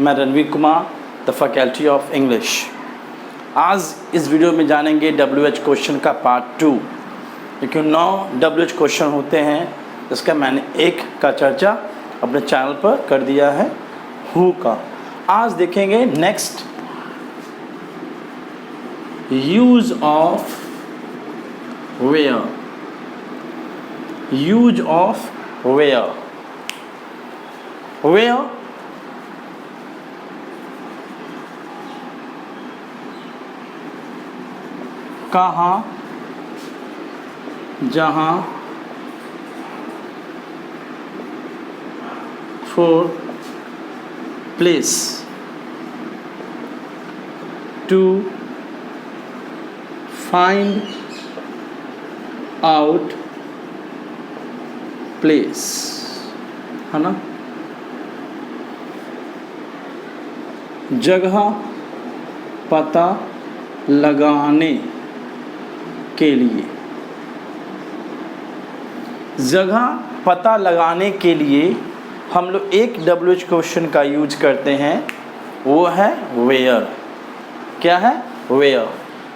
मैं Ranveer Kumar, the faculty of English. आज इस वीडियो में जानेंगे WH क्वेश्चन का पार्ट 2, क्योंकि 9 WH क्वेश्चन होते हैं, जिसका मैंने एक का चर्चा अपने चैनल पर कर दिया है, हु का। आज देखेंगे next, use of where. Use of where. Where कहाँ, जहाँ, for, place, to, find out, place, है ना। जगह पता लगाने के लिए। जगह पता लगाने के लिए हम लोग एक WH क्वेश्चन का यूज करते हैं, वो है वेयर। क्या है? वेयर।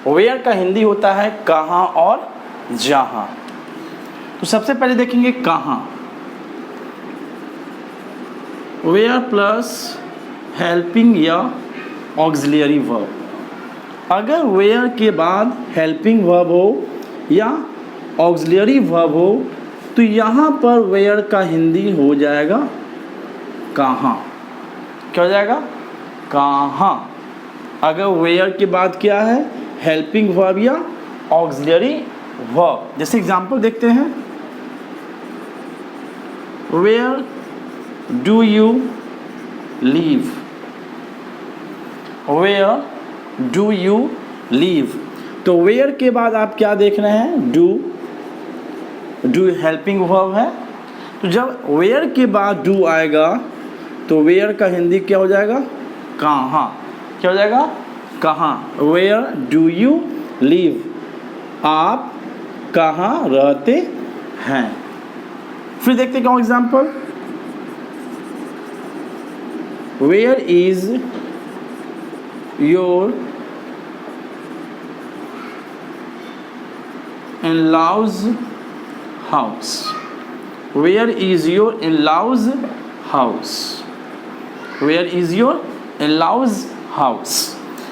वेयर का हिंदी होता है कहाँ और जहाँ। तो सबसे पहले देखेंगे कहाँ। वेयर प्लस हेल्पिंग या ऑक्सिलरी वर्ब। अगर वेयर के बाद हेल्पिंग वर्ब हो या ऑक्सिलरी वर्ब हो तो यहाँ पर वेयर का हिंदी हो जाएगा कहाँ। क्या हो जाएगा? कहाँ। अगर वेयर के बाद क्या है? हेल्पिंग वर्ब या ऑक्सिलरी वर्ब। जैसे एग्जांपल देखते हैं, where do you live. Where do you live. तो वेयर के बाद आप क्या देख रहे हैं? डू हेल्पिंग वर्ब है। तो जब वेयर के बाद डू आएगा तो वेयर का हिंदी क्या हो जाएगा? कहाँ। क्या हो जाएगा? कहाँ। Where do you live. आप कहाँ रहते हैं। फिर देखते क्या example, where is your in-laws house। Where is your in-laws house? Where is your in-laws house?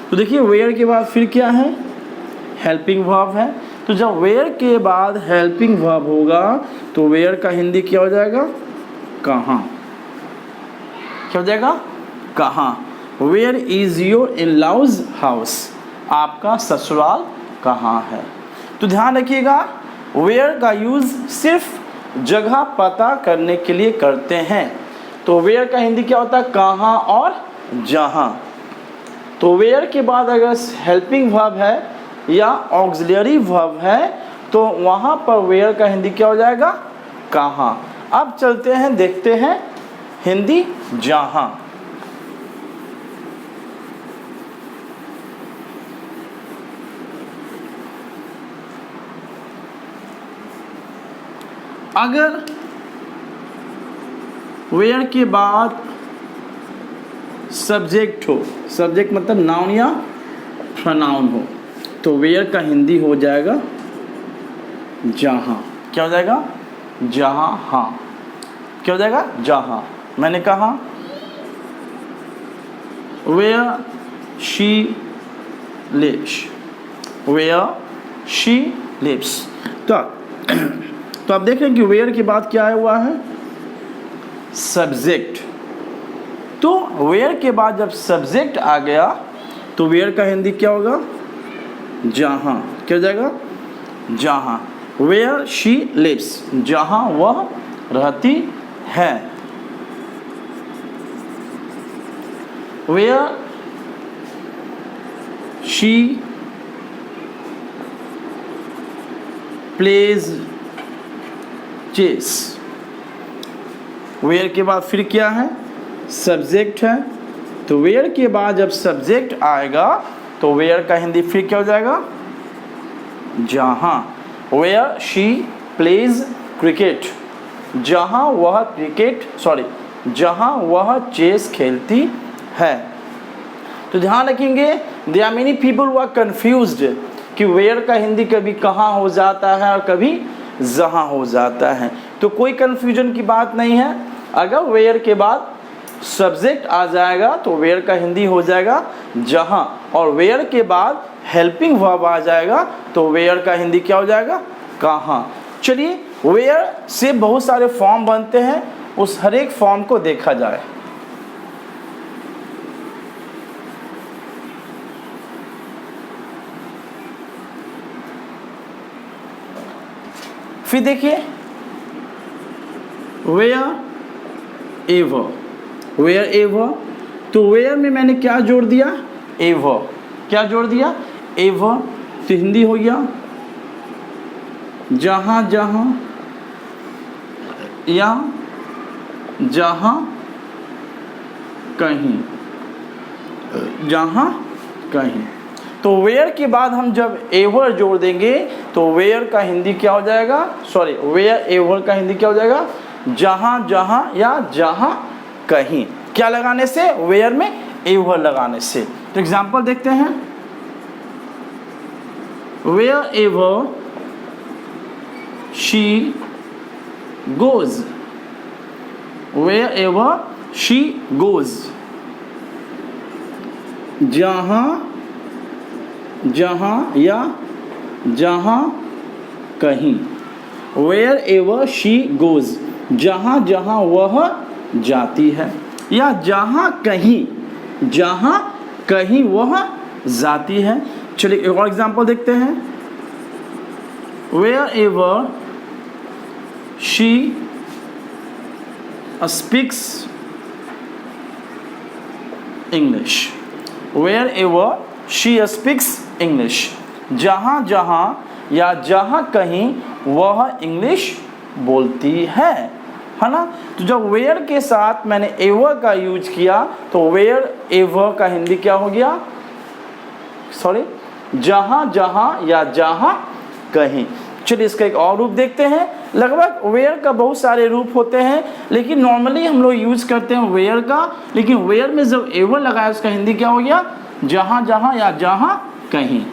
तो देखिए where के बाद फिर क्या है? हेल्पिंग वर्ब है। तो जब where के बाद हेल्पिंग वर्ब होगा तो where का हिंदी क्या हो जाएगा? कहाँ। क्या हो जाएगा? कहाँ। Where is your in-laws house? आपका ससुराल कहाँ है। तो ध्यान रखिएगा, वेयर का यूज़ सिर्फ जगह पता करने के लिए करते हैं। तो वेयर का हिंदी क्या होता है? कहाँ और जहाँ। तो वेयर के बाद अगर हेल्पिंग वर्ब है या ऑक्सिलरी वर्ब है तो वहाँ पर वेयर का हिंदी क्या हो जाएगा? कहाँ। अब चलते हैं, देखते हैं हिंदी जहाँ। अगर वेयर के बाद सब्जेक्ट हो, सब्जेक्ट मतलब नाउन या प्रोनाउन हो, तो वेयर का हिंदी हो जाएगा जहाँ। क्या हो जाएगा? जहाँ। हाँ। क्या हो जाएगा? जहाँ। मैंने कहा where she lives. Where she lives. तो आप देख रहे हैं कि वेयर के बाद क्या आया हुआ है? सब्जेक्ट। तो वेयर के बाद जब सब्जेक्ट आ गया तो वेयर का हिंदी क्या होगा? जहाँ। क्या हो जाएगा? जहाँ। वेयर शी लिव्स, जहाँ वह रहती है। Where she plays chess. Where के बाद फिर क्या है? सब्जेक्ट है। तो वेयर के बाद जब सब्जेक्ट आएगा तो वेयर का हिंदी फिर क्या हो जाएगा? जहाँ। वेयर शी प्लेज क्रिकेट, जहाँ वह चेस खेलती है। तो ध्यान रखेंगे, there are many people who are confused कि वेयर का हिंदी कभी कहाँ हो जाता है और कभी जहाँ हो जाता है। तो कोई कंफ्यूजन की बात नहीं है। अगर वेयर के बाद सब्जेक्ट आ जाएगा तो वेयर का हिंदी हो जाएगा जहाँ, और वेयर के बाद हेल्पिंग वर्ब आ जाएगा तो वेयर का हिंदी क्या हो जाएगा, कहाँ। चलिए, वेयर से बहुत सारे फॉर्म बनते हैं, उस हर एक फॉर्म को देखा जाए। फिर देखिए, वेयर एवर, वेयर एवर, तो वेयर में मैंने क्या जोड़ दिया, एवर। क्या जोड़ दिया, एवर। तो हिंदी हो गया जहाँ जहाँ या जहाँ कहीं, जहाँ कहीं। तो वेयर के बाद हम जब एवर जोड़ देंगे तो वेयर का हिंदी क्या हो जाएगा, सॉरी, वेयर एवर का हिंदी क्या हो जाएगा, जहाँ जहाँ या जहाँ कहीं। क्या लगाने से, वेयर में एवर लगाने से। तो एग्जांपल देखते हैं, wherever she goes, wherever she goes, जहाँ जहाँ या जहाँ कहीं। वेयर एवर शी गोज, जहाँ जहाँ वह जाती है, या जहाँ कहीं वह जाती है। चलिए एक और एग्जांपल देखते हैं, wherever she speaks English, wherever she speaks English, जहाँ जहाँ या जहाँ कहीं वह इंग्लिश बोलती है ना। तो जब वेयर के साथ मैंने एवर का यूज किया तो वेयर एवर का हिंदी क्या हो गया, सॉरी, जहाँ जहाँ या जहाँ कहीं। चलिए इसका एक और रूप देखते हैं। लगभग वेयर का बहुत सारे रूप होते हैं, लेकिन नॉर्मली हम लोग यूज करते हैं वेयर का, लेकिन वेयर में जब एवर लगाया उसका हिंदी क्या हो गया, जहाँ जहाँ या जहाँ कहीं।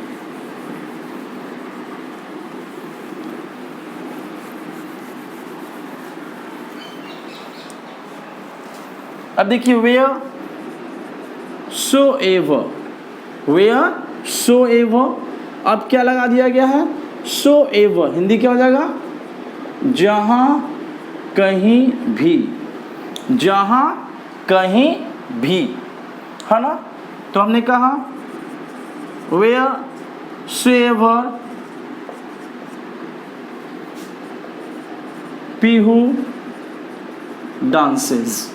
अब देखिए, wheresoever, wheresoever, अब क्या लगा दिया गया है, सो एवर, हिंदी क्या हो जाएगा, जहाँ कहीं भी, जहाँ कहीं भी, है ना। तो हमने कहा wheresoever Pihu dances,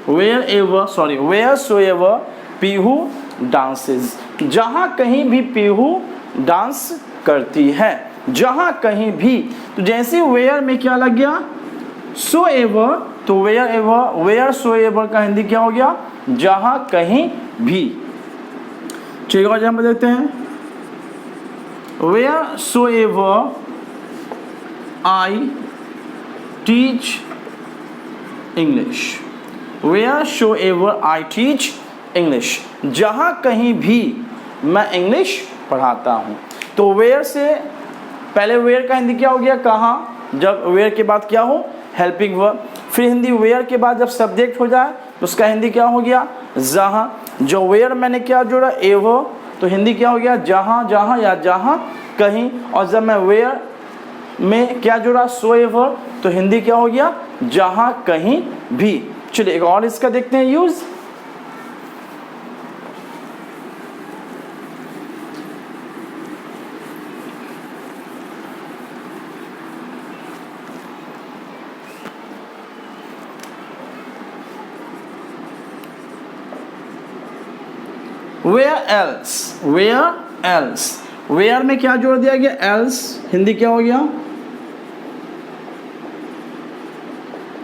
wherever, sorry, wheresoever Pihu dances, जहाँ कहीं भी पीहू डांस करती है, जहाँ कहीं भी। तो जैसे वेयर में क्या लग गया, सो एवर, तो wherever, wheresoever का हिंदी क्या हो गया, जहाँ कहीं भी। चलिए और एग्जाम्पल देखते हैं, wheresoever I teach English, wheresoever I teach English, जहाँ कहीं भी मैं इंग्लिश पढ़ाता हूँ। तो वेयर से पहले वेयर का हिंदी क्या हो गया, कहाँ, जब वेयर के बाद क्या हो, हेल्पिंग वर्ब। फिर हिंदी वेयर के बाद जब सब्जेक्ट हो जाए तो उसका हिंदी क्या हो गया, जहाँ। जो वेयर मैंने क्या जोड़ा, एवर, तो हिंदी क्या हो गया, जहाँ जहाँ या जहाँ कहीं। और जब मैं वेयर में क्या जोड़ा, सो एवर, तो हिंदी क्या हो गया, जहाँ कहीं भी। चलिए एक और इसका देखते हैं use. Where else, where else, where में क्या जोड़ दिया गया, एल्स, हिंदी क्या हो गया,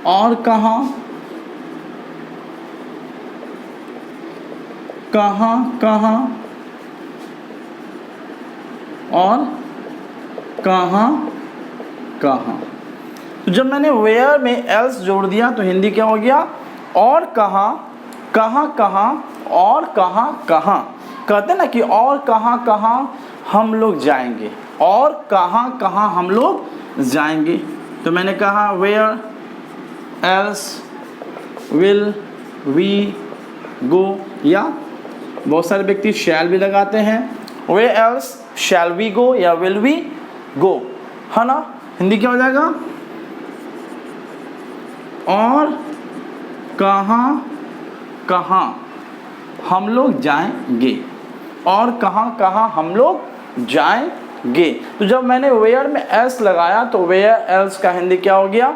और कहाँ, कहाँ कहाँ, और कहाँ कहाँ। तो जब मैंने वेयर में एल्स जोड़ दिया तो हिंदी क्या हो गया, और कहाँ, कहाँ कहाँ, और कहाँ कहाँ, कहते हैं ना कि और कहाँ कहाँ हम लोग जाएंगे, और कहाँ कहाँ हम लोग जाएंगे। तो मैंने कहा where else will we go, या बहुत सारे व्यक्ति शैल भी लगाते हैं, where else shall we go या विल वी गो, है ना। हिंदी क्या हो जाएगा, और कहाँ कहाँ हम लोग जाएंगे, और कहाँ कहाँ हम लोग जाएंगे। तो जब मैंने वेयर में एल्स लगाया तो वेयर एल्स का हिंदी क्या हो गया,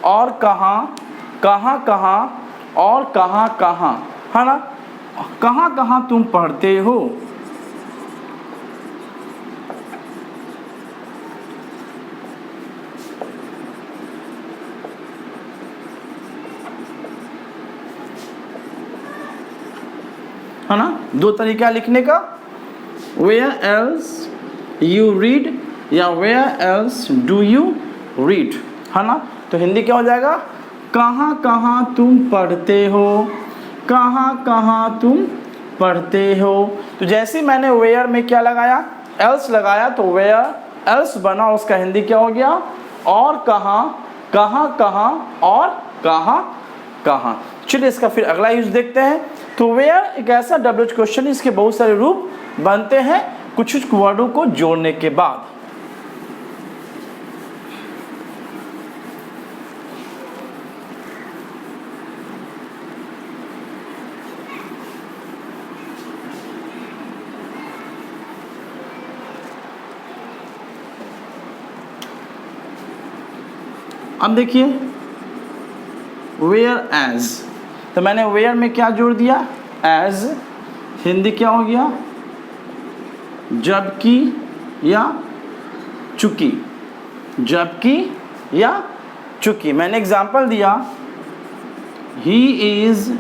और कहाँ कहाँ और कहाँ कहाँ, है ना। कहाँ कहाँ तुम पढ़ते हो, है ना। दो तरीका लिखने का, वेयर एल्स यू रीड या where else do you read, है ना। तो हिंदी क्या हो जाएगा, कहाँ कहाँ तुम पढ़ते हो, कहाँ कहाँ तुम पढ़ते हो। तो जैसे मैंने वेयर में क्या लगाया, एल्स लगाया, तो वेयर एल्स बना, उसका हिंदी क्या हो गया, और कहाँ कहाँ और कहाँ कहाँ। चलिए इसका फिर अगला यूज देखते हैं। तो वेयर एक ऐसा WH क्वेश्चन, इसके बहुत सारे रूप बनते हैं कुछ वर्डों को जोड़ने के बाद। अब देखिए वेयर एज, तो मैंने वेयर में क्या जोड़ दिया, एज, हिंदी क्या हो गया, जबकि या चूंकि, जबकि या चूंकि। मैंने एग्जाम्पल दिया, ही इज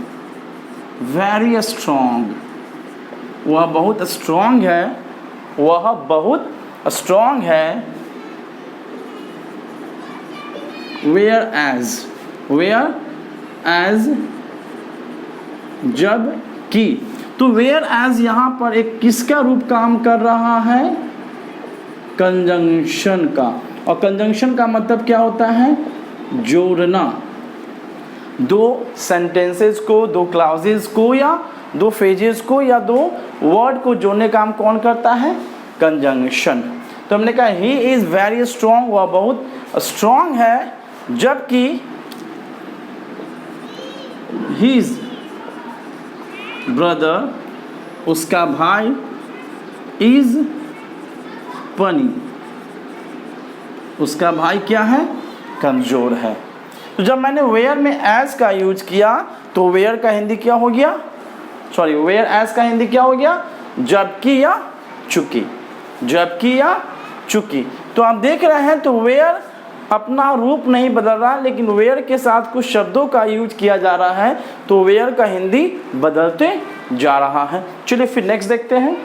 वेरी स्ट्रॉन्ग, वह बहुत स्ट्रॉन्ग है, वह बहुत स्ट्रॉन्ग है। वेयर एज जब कि, तो वेयर एज यहाँ पर एक किसका रूप काम कर रहा है, कंजंक्शन का। और कंजंक्शन का मतलब क्या होता है, जोड़ना। दो सेंटेंसेस को, दो क्लाउजेस को, या दो फ्रेजेस को, या दो वर्ड को जोड़ने का काम कौन करता है, कंजंक्शन। तो हमने कहा ही इज वेरी स्ट्रॉन्ग, वह बहुत स्ट्रॉन्ग है, जबकि हिज ब्रदर, उसका भाई, इज फनी, उसका भाई क्या है, कमजोर है। तो जब मैंने वेयर में एज का यूज किया तो वेयर का हिंदी क्या हो गया, सॉरी वेयर एज का हिंदी क्या हो गया, जबकि या चूंकि, जबकि या चूंकि। तो आप देख रहे हैं तो वेयर अपना रूप नहीं बदल रहा, लेकिन वेयर के साथ कुछ शब्दों का यूज किया जा रहा है, तो वेयर का हिंदी बदलते जा रहा है। चलिए फिर नेक्स्ट देखते हैं।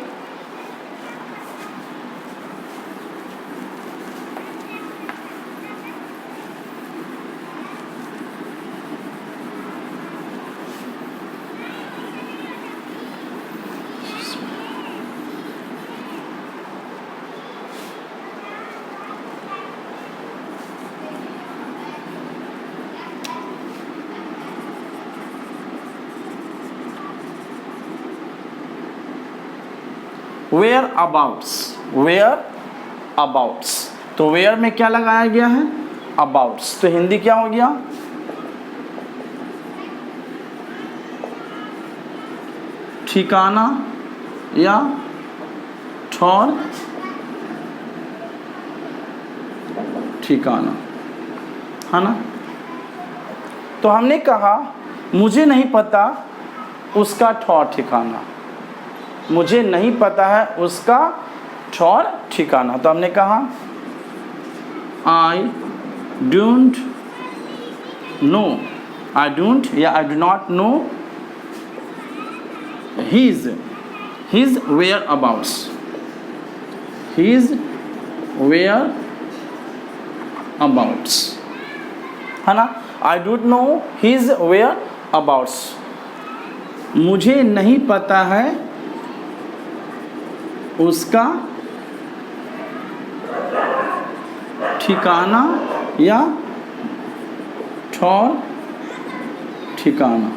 वेयर अबाउट्स, वेयर अबाउट्स, तो वेयर में क्या लगाया गया है, अबाउट्स। तो हिंदी क्या हो गया, ठिकाना या ठौर, ठिकाना, है ना। तो हमने कहा मुझे नहीं पता उसका ठौर ठिकाना, मुझे नहीं पता है उसका ठौर ठिकाना। तो हमने कहा I don't know, I don't या I do not know his whereabouts, his whereabouts, है ना। I don't know his whereabouts, मुझे नहीं पता है उसका ठिकाना या ठौर ठिकाना,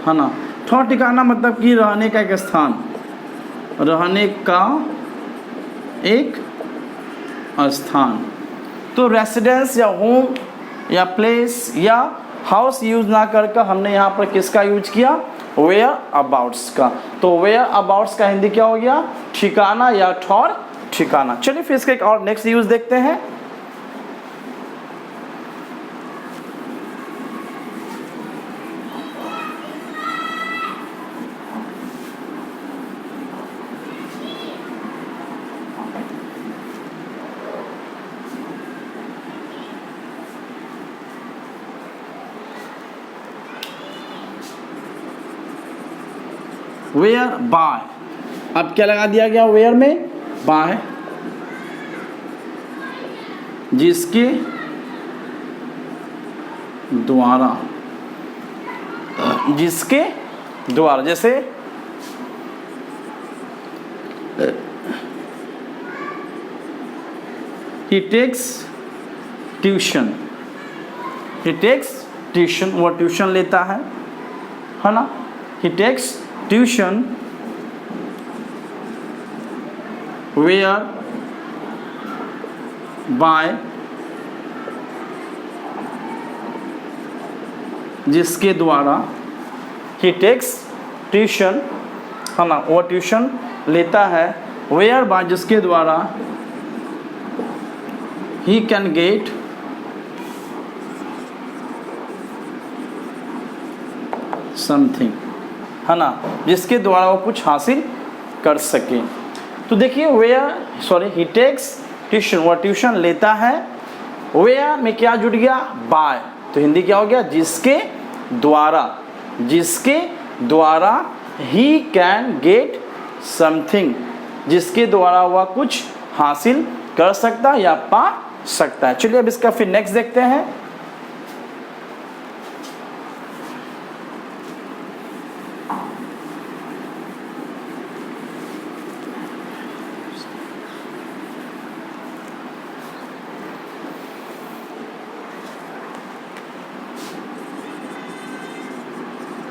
है ना। ठौर ठिकाना मतलब कि रहने का एक स्थान, रहने का एक स्थान। तो रेसिडेंस या होम या प्लेस या हाउस यूज ना करके हमने यहाँ पर किसका यूज किया, वेयर अबाउट्स का। तो वेयर अबाउट्स का हिंदी क्या हो गया, ठिकाना या ठौर ठिकाना। चलिए फिर इसका एक और नेक्स्ट यूज देखते हैं। वेयर बाय, अब क्या लगा दिया गया वेयर में, बाय, जिसके द्वारा, जिसके द्वारा, जैसे he takes tuition, he takes tuition, वो ट्यूशन लेता है ना। he takes tuition where by, जिसके द्वारा, he takes tuition, है ना, वो ट्यूशन लेता है, where by, जिसके द्वारा, he can get something, है ना, जिसके द्वारा वो कुछ हासिल कर सके। तो देखिए he takes tuition, वो ट्यूशन लेता है, where में क्या जुड़ गया, by, तो हिंदी क्या हो गया, जिसके द्वारा, जिसके द्वारा he can get something, जिसके द्वारा वह कुछ हासिल कर सकता या पा सकता है। चलिए अब इसका फिर नेक्स्ट देखते हैं।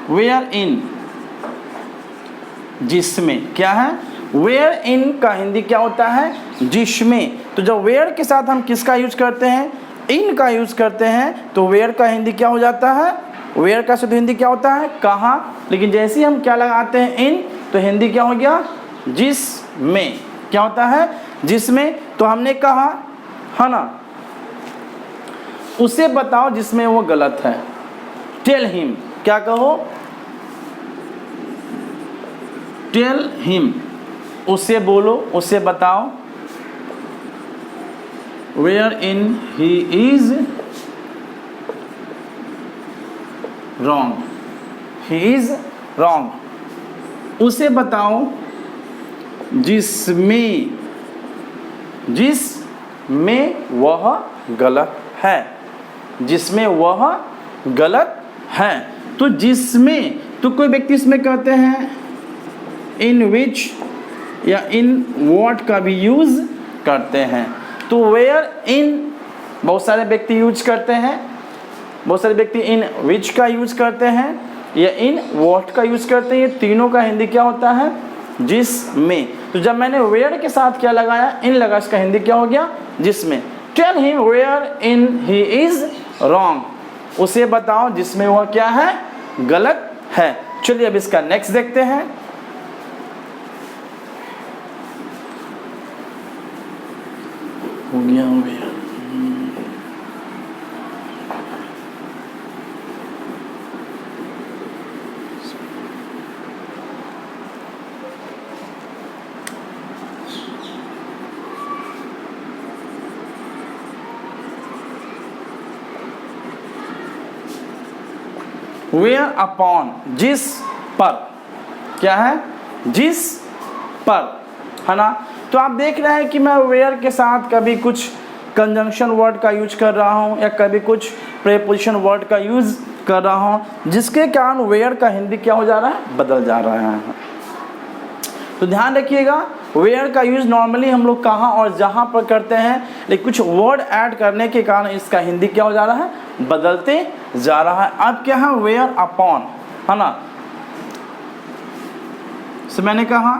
वेयर इन, जिसमें, क्या है, वेयर इन का हिंदी क्या होता है, जिसमें। तो जब वेयर के साथ हम किसका यूज करते हैं, इन का यूज करते हैं, तो वेयर का हिंदी क्या हो जाता है, वेयर का शुद्ध हिंदी क्या होता है, कहाँ। लेकिन जैसे ही हम क्या लगाते हैं, इन, तो हिंदी क्या हो गया, जिसमें, क्या होता है, जिसमें। तो हमने कहा, है ना, उसे बताओ जिसमें वो गलत है, टेल हिम, क्या कहो, टेल हिम, उसे बोलो, उसे बताओ, wherein he is wrong, he is wrong, उसे बताओ जिसमें, जिसमें वह गलत है, जिसमें वह गलत है। तो जिसमें, तो कोई व्यक्ति इसमें कहते हैं इन विच या इन वॉट का भी यूज करते हैं। तो वेयर इन बहुत सारे व्यक्ति यूज करते हैं, बहुत सारे व्यक्ति इन विच का यूज करते हैं या इन वॉट का यूज करते हैं। ये तीनों का हिंदी क्या होता है, जिसमें। तो जब मैंने वेयर के साथ क्या लगाया, इन लगा, इसका हिंदी क्या हो गया, जिसमें। Tell him wherein he is wrong, उसे बताओ जिसमें वह क्या है, गलत है। चलिए अब इसका नेक्स्ट देखते हैं। हो गया। वेयर अपॉन, जिस पर, क्या है, जिस पर, है ना। तो आप देख रहे हैं कि मैं वेयर के साथ कभी कुछ कंजंक्शन वर्ड का यूज कर रहा हूँ या कभी कुछ प्रीपोजिशन वर्ड का यूज कर रहा हूँ, जिसके कारण वेयर का हिंदी क्या हो जा रहा है, बदल जा रहा है। तो ध्यान रखिएगा, वेयर का यूज़ नॉर्मली हम लोग कहाँ और जहाँ पर करते हैं, लेकिन कुछ वर्ड ऐड करने के कारण इसका हिंदी क्या हो जा रहा है, बदलते जा रहा है। अब क्या है, वेयर अपॉन, है ना। तो मैंने कहा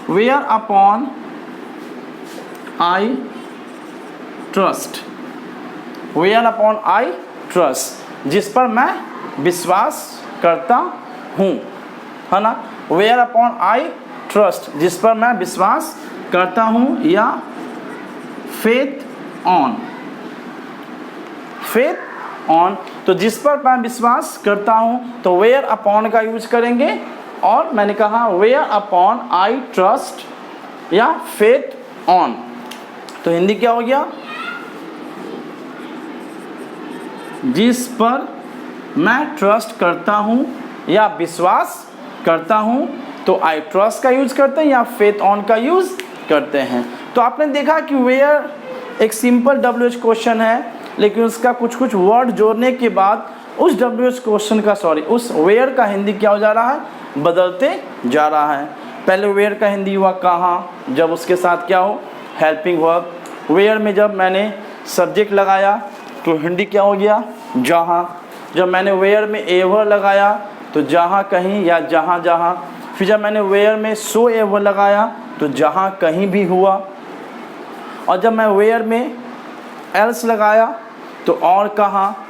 whereupon I trust, whereupon I trust, जिस पर मैं विश्वास करता हूँ, है ना। वेयर अपॉन आई ट्रस्ट, जिस पर मैं विश्वास करता हूँ, या फेथ ऑन, फेथ ऑन, तो जिस पर मैं विश्वास करता हूँ तो वेयर अपॉन का यूज करेंगे। और मैंने कहा वेयर अपॉन आई ट्रस्ट या फेथ ऑन, तो हिंदी क्या हो गया, जिस पर मैं ट्रस्ट करता हूँ या विश्वास करता हूँ, तो आई ट्रस्ट का यूज़ करते हैं या फेथ ऑन का यूज़ करते हैं। तो आपने देखा कि वेयर एक सिंपल WH क्वेश्चन है, लेकिन उसका कुछ कुछ वर्ड जोड़ने के बाद उस WH क्वेश्चन का उस वेयर का हिंदी क्या हो जा रहा है, बदलते जा रहा है। पहले वेयर का हिंदी हुआ कहाँ, जब उसके साथ क्या हो, हेल्पिंग वर्ब। वेयर में जब मैंने सब्जेक्ट लगाया तो हिंदी क्या हो गया, जहाँ। जब मैंने वेयर में एवर लगाया तो जहाँ कहीं या जहाँ जहाँ। फिर जब मैंने वेयर में सो एवर लगाया तो जहाँ कहीं भी हुआ। और जब मैं वेयर में एल्स लगाया तो और कहाँ,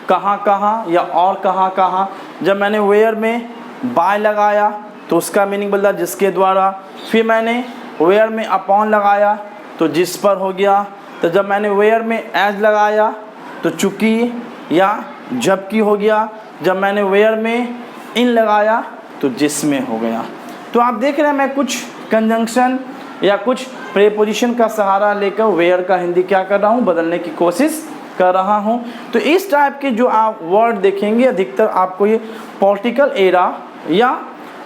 कहाँ कहाँ या और कहाँ कहाँ। जब मैंने वेयर में बाय लगाया तो उसका मीनिंग बदला, जिसके द्वारा। फिर मैंने वेयर में अपॉन लगाया तो जिस पर हो गया। तो जब मैंने वेयर में एज लगाया तो चूंकि या जबकि हो गया। जब मैंने वेयर में इन लगाया तो जिसमें हो गया। तो आप देख रहे हैं मैं कुछ कंजंक्शन या कुछ प्रीपोजिशन का सहारा लेकर वेयर का हिंदी क्या कर रहा हूँ, बदलने की कोशिश कर रहा हूँ। तो इस टाइप के जो आप वर्ड देखेंगे अधिकतर आपको ये पॉलिटिकल एरा या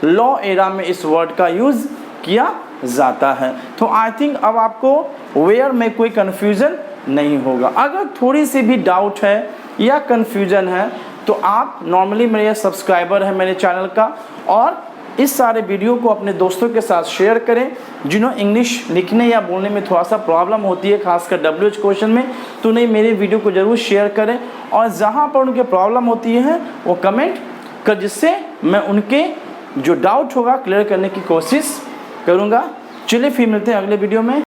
लॉ एरा में इस वर्ड का यूज़ किया जाता है। तो आई थिंक अब आपको वेयर में कोई कन्फ्यूज़न नहीं होगा। अगर थोड़ी सी भी डाउट है या कन्फ्यूज़न है तो आप नॉर्मली मेरे सब्सक्राइबर हैं मेरे चैनल का, और इस सारे वीडियो को अपने दोस्तों के साथ शेयर करें जिन्हें इंग्लिश लिखने या बोलने में थोड़ा सा प्रॉब्लम होती है, खासकर WH क्वेश्चन में। तो नहीं, मेरे वीडियो को ज़रूर शेयर करें, और जहाँ पर उनके प्रॉब्लम होती है वो कमेंट कर, जिससे मैं उनके जो डाउट होगा क्लियर करने की कोशिश करूँगा। चलिए फिर मिलते हैं अगले वीडियो में।